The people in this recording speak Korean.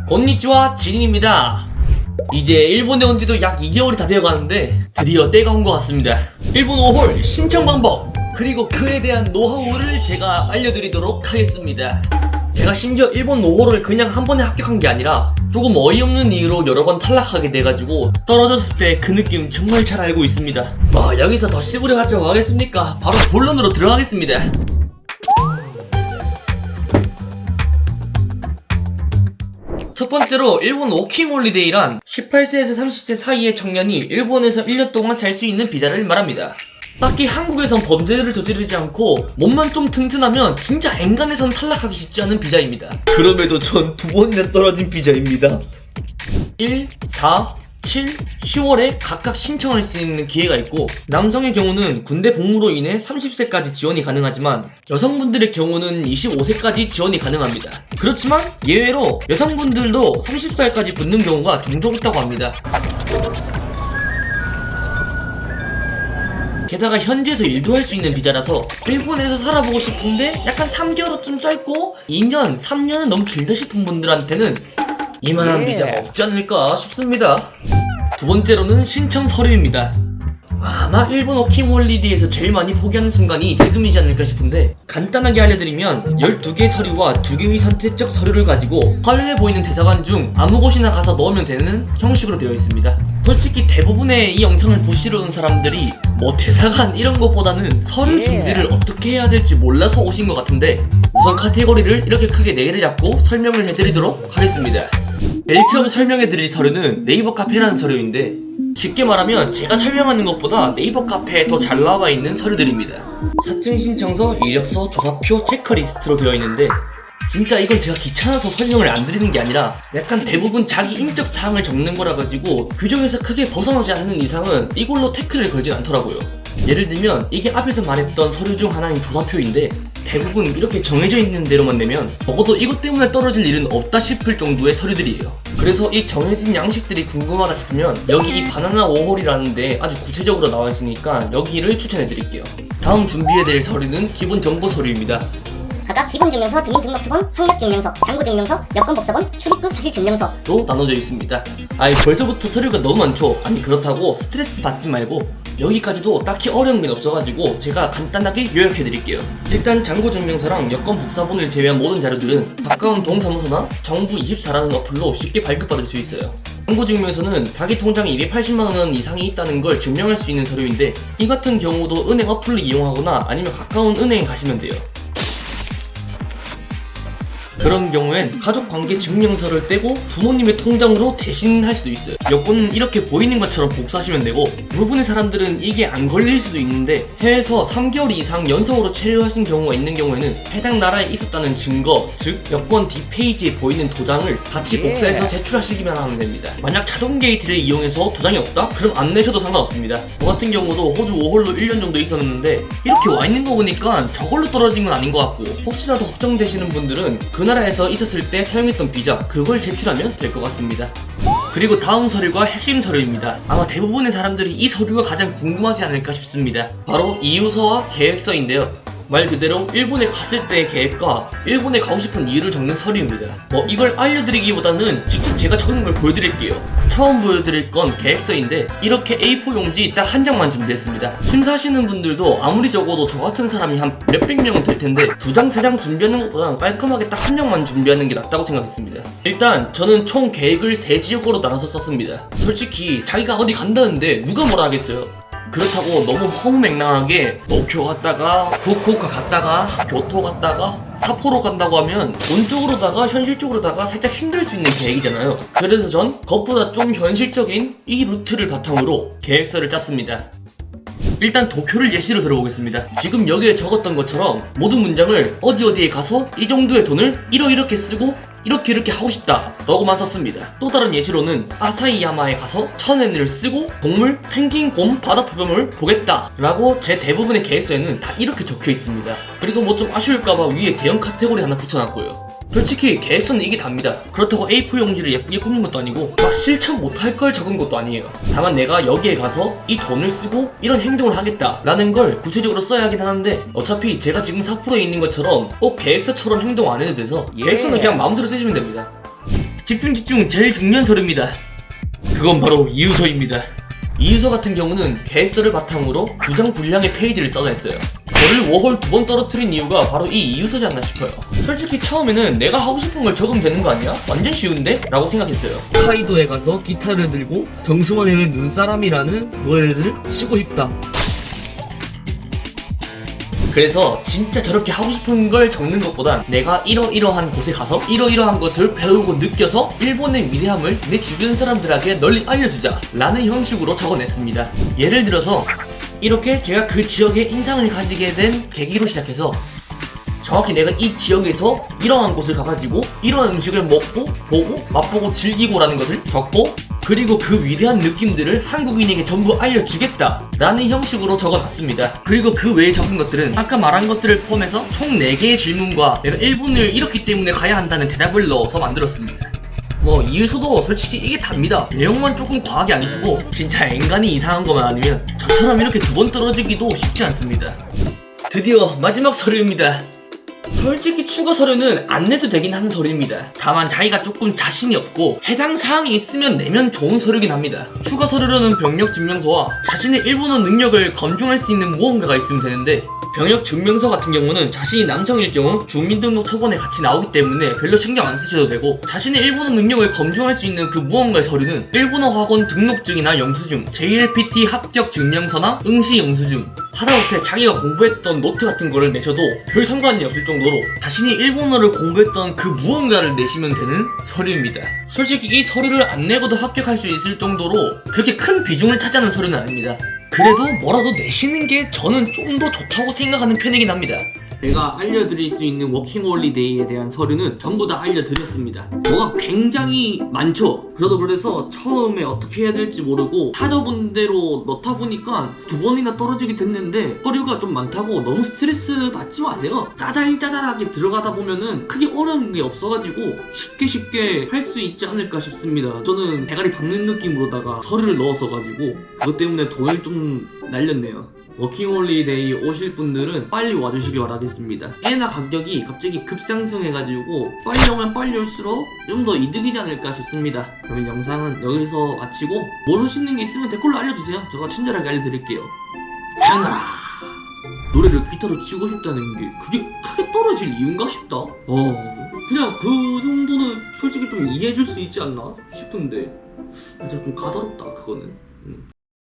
konnichiwa 진입니다. 이제 일본에 온 지도 약 2개월이 다 되어가는데 드디어 때가 온 것 같습니다. 일본 5홀 신청 방법 그리고 그에 대한 노하우를 제가 알려드리도록 하겠습니다. 제가 심지어 일본 5홀을 그냥 한 번에 합격한 게 아니라 조금 어이없는 이유로 여러 번 탈락하게 돼가지고 떨어졌을 때 그 느낌 정말 잘 알고 있습니다. 여기서 더 씹으려 하자고 하겠습니까? 바로 본론으로 들어가겠습니다. 첫 번째로 일본 워킹홀리데이란 18세에서 30세 사이의 청년이 일본에서 1년 동안 살 수 있는 비자를 말합니다. 딱히 한국에선 범죄를 저지르지 않고 몸만 좀 튼튼하면 진짜 엔간해선 탈락하기 쉽지 않은 비자입니다. 그럼에도 전 2번이나 떨어진 비자입니다. 1, 4, 7, 10월에 각각 신청할 수 있는 기회가 있고 남성의 경우는 군대 복무로 인해 30세까지 지원이 가능하지만 여성분들의 경우는 25세까지 지원이 가능합니다. 그렇지만 예외로 여성분들도 30살까지 붙는 경우가 종종 있다고 합니다. 게다가 현지에서 일도 할 수 있는 비자라서 일본에서 살아보고 싶은데 약간 3개월은 좀 짧고 2년, 3년은 너무 길다 싶은 분들한테는 이만한 비자가 없지 않을까 싶습니다. 두 번째로는 신청 서류입니다. 아마 일본 워킹홀리데이에서 제일 많이 포기하는 순간이 지금이지 않을까 싶은데 간단하게 알려드리면 12개의 서류와 2개의 선택적 서류를 가지고 화려해 보이는 대사관 중 아무 곳이나 가서 넣으면 되는 형식으로 되어 있습니다. 솔직히 대부분의 이 영상을 보시러 온 사람들이 대사관 이런 것보다는 서류 준비를 어떻게 해야 될지 몰라서 오신 것 같은데 우선 카테고리를 이렇게 크게 4개를 잡고 설명을 해드리도록 하겠습니다. 제일 처음 설명해드릴 서류는 네이버 카페라는 서류인데 쉽게 말하면 제가 설명하는 것보다 네이버 카페에 더 잘 나와 있는 서류들입니다. 사증 신청서, 이력서, 조사표, 체크리스트로 되어 있는데 진짜 이건 제가 귀찮아서 설명을 안 드리는 게 아니라 약간 대부분 자기 인적 사항을 적는 거라 가지고 규정에서 크게 벗어나지 않는 이상은 이걸로 태클을 걸진 않더라고요. 예를 들면 이게 앞에서 말했던 서류 중 하나인 조사표인데 대부분 이렇게 정해져 있는 대로만 내면 적어도 이것 때문에 떨어질 일은 없다 싶을 정도의 서류들이에요. 그래서 이 정해진 양식들이 궁금하다 싶으면 여기 이 바나나 5홀이라는데 아주 구체적으로 나와 있으니까 여기를 추천해드릴게요. 다음 준비해드릴 서류는 기본 정보 서류입니다. 각각 기본증명서, 주민등록증본, 학력증명서, 장부증명서, 여권복사본, 출입국 사실증명서로 나눠져 있습니다. 벌써부터 서류가 너무 많죠? 그렇다고 스트레스 받지 말고 여기까지도 딱히 어려운 게 없어가지고 제가 간단하게 요약해드릴게요. 일단 장부증명서랑 여권복사본을 제외한 모든 자료들은 가까운 동사무소나 정부24라는 어플로 쉽게 발급받을 수 있어요. 장부증명서는 자기 통장에 280만원 이상이 있다는 걸 증명할 수 있는 서류인데 이 같은 경우도 은행 어플을 이용하거나 아니면 가까운 은행에 가시면 돼요. 그런 경우엔 가족관계 증명서를 떼고 부모님의 통장으로 대신 할 수도 있어요. 여권은 이렇게 보이는 것처럼 복사하시면 되고 대부분의 사람들은 이게 안 걸릴 수도 있는데 해외에서 3개월 이상 연속으로 체류하신 경우가 있는 경우에는 해당 나라에 있었다는 증거, 즉 여권 뒷페이지에 보이는 도장을 같이 복사해서 제출하시기만 하면 됩니다. 만약 자동 게이트를 이용해서 도장이 없다? 그럼 안 내셔도 상관없습니다. 저 같은 경우도 호주 5홀로 1년 정도 있었는데 이렇게 와 있는 거 보니까 저걸로 떨어진 건 아닌 것 같고 혹시라도 걱정되시는 분들은 그 나라에서 있었을 때 사용했던 비자 그걸 제출하면 될 것 같습니다. 그리고 다음 서류가 핵심 서류입니다. 아마 대부분의 사람들이 이 서류가 가장 궁금하지 않을까 싶습니다. 바로 이유서와 계획서인데요. 말 그대로 일본에 갔을 때의 계획과 일본에 가고 싶은 이유를 적는 서류입니다. 이걸 알려드리기보다는 직접 제가 적은 걸 보여드릴게요. 처음 보여드릴 건 계획서인데 이렇게 A4 용지 딱 한 장만 준비했습니다. 심사하시는 분들도 아무리 적어도 저 같은 사람이 한 몇백 명은 될 텐데 2장, 3장 준비하는 것보다 깔끔하게 딱 한 장만 준비하는 게 낫다고 생각했습니다. 일단 저는 총 계획을 3지역으로 나눠서 썼습니다. 솔직히 자기가 어디 간다는데 누가 뭐라 하겠어요. 그렇다고 너무 허무맹랑하게 도쿄 갔다가 후쿠오카 갔다가 교토 갔다가 삿포로 간다고 하면 돈적으로다가 현실적으로다가 살짝 힘들 수 있는 계획이잖아요. 그래서 전 그것보다 좀 현실적인 이 루트를 바탕으로 계획서를 짰습니다. 일단 도쿄를 예시로 들어보겠습니다. 지금 여기에 적었던 것처럼 모든 문장을 어디에 가서 이 정도의 돈을 이렇게 쓰고 이렇게 하고 싶다 라고만 썼습니다. 또 다른 예시로는 아사히야마에 가서 1000엔을 쓰고 동물, 펭귄, 곰, 바다 표범을 보겠다 라고 제 대부분의 계획서에는 다 이렇게 적혀 있습니다. 그리고 좀 아쉬울까봐 위에 대형 카테고리 하나 붙여놨고요. 솔직히 계획서는 이게 답니다. 그렇다고 A4 용지를 예쁘게 꾸민 것도 아니고 막 실천 못할 걸 적은 것도 아니에요. 다만 내가 여기에 가서 이 돈을 쓰고 이런 행동을 하겠다 라는 걸 구체적으로 써야 하긴 하는데, 어차피 제가 지금 4%에 있는 것처럼 꼭 계획서처럼 행동 안 해도 돼서 계획서는 그냥 마음대로 쓰시면 됩니다. 집중 제일 중요한 서류입니다. 그건 바로 이유서입니다. 이유서 같은 경우는 계획서를 바탕으로 2장 분량의 페이지를 써냈어요. 저를 워홀 2번 떨어뜨린 이유가 바로 이 이유서지 않나 싶어요. 솔직히 처음에는 내가 하고 싶은 걸 적으면 되는 거 아니야? 완전 쉬운데? 라고 생각했어요. 홋카이도에 가서 기타를 들고 정승원의 눈사람이라는 노래를 치고 싶다. 그래서 진짜 저렇게 하고 싶은 걸 적는 것보단 내가 이러이러한 곳에 가서 이러이러한 것을 배우고 느껴서 일본의 위대함을 내 주변 사람들에게 널리 알려주자 라는 형식으로 적어냈습니다. 예를 들어서 이렇게 제가 그 지역에 인상을 가지게 된 계기로 시작해서 정확히 내가 이 지역에서 이러한 곳을 가가지고 이러한 음식을 먹고 보고 맛보고 즐기고 라는 것을 적고, 그리고 그 위대한 느낌들을 한국인에게 전부 알려주겠다 라는 형식으로 적어놨습니다. 그리고 그 외에 적은 것들은 아까 말한 것들을 포함해서 총 4개의 질문과 내가 일본을 이렇기 때문에 가야 한다는 대답을 넣어서 만들었습니다. 뭐 이유서도 솔직히 이게 답니다. 내용만 조금 과하게 안 쓰고 진짜 앵간히 이상한 것만 아니면 저처럼 이렇게 2번 떨어지기도 쉽지 않습니다. 드디어 마지막 서류입니다. 솔직히 추가 서류는 안 내도 되긴 하는 서류입니다. 다만 자기가 조금 자신이 없고 해당 사항이 있으면 내면 좋은 서류긴 합니다. 추가 서류로는 병력 증명서와 자신의 일본어 능력을 검증할 수 있는 무언가가 있으면 되는데, 병역 증명서 같은 경우는 자신이 남성일 경우 주민등록처번에 같이 나오기 때문에 별로 신경 안 쓰셔도 되고, 자신의 일본어 능력을 검증할 수 있는 그 무언가의 서류는 일본어 학원 등록증이나 영수증, JLPT 합격 증명서나 응시 영수증, 하다못해 자기가 공부했던 노트 같은 거를 내셔도 별 상관이 없을 정도로 자신이 일본어를 공부했던 그 무언가를 내시면 되는 서류입니다. 솔직히 이 서류를 안 내고도 합격할 수 있을 정도로 그렇게 큰 비중을 차지하는 서류는 아닙니다. 그래도 뭐라도 내시는 게 저는 좀 더 좋다고 생각하는 편이긴 합니다. 제가 알려드릴 수 있는 워킹홀리데이에 대한 서류는 전부 다 알려드렸습니다. 뭐가 굉장히 많죠. 저도 그래서 처음에 어떻게 해야 될지 모르고 찾아본 대로 넣다 보니까 2번이나 떨어지게 됐는데, 서류가 좀 많다고 너무 스트레스 받지 마세요. 짜잘짜잘하게 들어가다 보면은 크게 어려운 게 없어가지고 쉽게 할 수 있지 않을까 싶습니다. 저는 대가리 박는 느낌으로다가 서류를 넣었어가지고 그것 때문에 돈을 좀 날렸네요. 워킹홀리데이 오실 분들은 빨리 와주시기 바라겠습니다. 애나 가격이 갑자기 급상승해가지고 빨리 오면 빨리 올수록 좀 더 이득이지 않을까 싶습니다. 그럼 영상은 여기서 마치고 모르시는 게 있으면 댓글로 알려주세요. 제가 친절하게 알려드릴게요. 사연하라. 노래를 기타로 치고 싶다는 게 그게 크게 떨어질 이유인가 싶다. 그냥 그 정도는 솔직히 좀 이해해줄 수 있지 않나 싶은데 진짜 좀 까다롭다 그거는.